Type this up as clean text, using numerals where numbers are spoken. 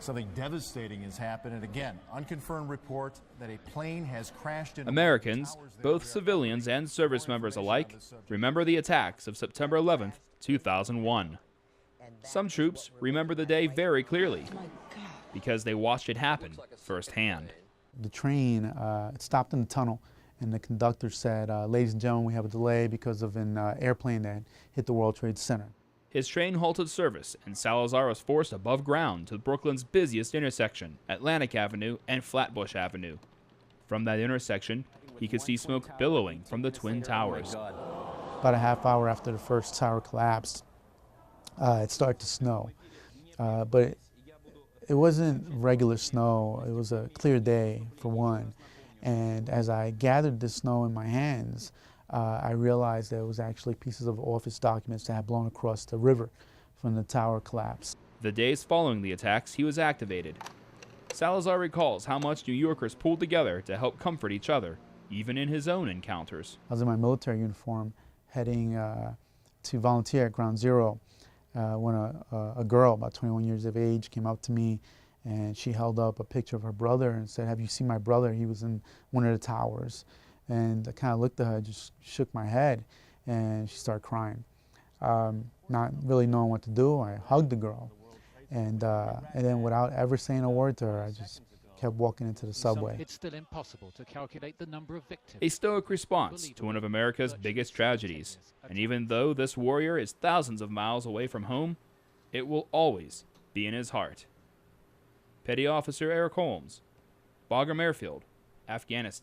Something devastating has happened, and again, unconfirmed report that a plane has crashed into Americans, both civilians and service members alike, remember the attacks of September 11th, 2001. Some troops remember the day very clearly because they watched it happen firsthand. The train it stopped in the tunnel, and the conductor said, "Ladies and gentlemen, we have a delay because of an airplane that hit the World Trade Center." His train halted service, and Salazar was forced above ground to Brooklyn's busiest intersection, Atlantic Avenue and Flatbush Avenue. From that intersection, he could see smoke billowing from the Twin Towers. About a half hour after the first tower collapsed, it started to snow. But it wasn't regular snow. It was a clear day, for one. And as I gathered the snow in my hands, I realized that it was actually pieces of office documents that had blown across the river from the tower collapse. The days following the attacks, he was activated. Salazar recalls how much New Yorkers pulled together to help comfort each other, even in his own encounters. I was in my military uniform heading to volunteer at Ground Zero when a girl about 21 years of age came up to me, and she held up a picture of her brother and said, "Have you seen my brother? He was in one of the towers." And I kind of looked at her, just shook my head, and she started crying. Not really knowing what to do, I hugged the girl. And then without ever saying a word to her, I just kept walking into the subway. It's still impossible to calculate the number of victims. A stoic response to one of America's biggest tragedies. And even though this warrior is thousands of miles away from home, it will always be in his heart. Petty Officer Erick Holmes, Bagram Airfield, Afghanistan.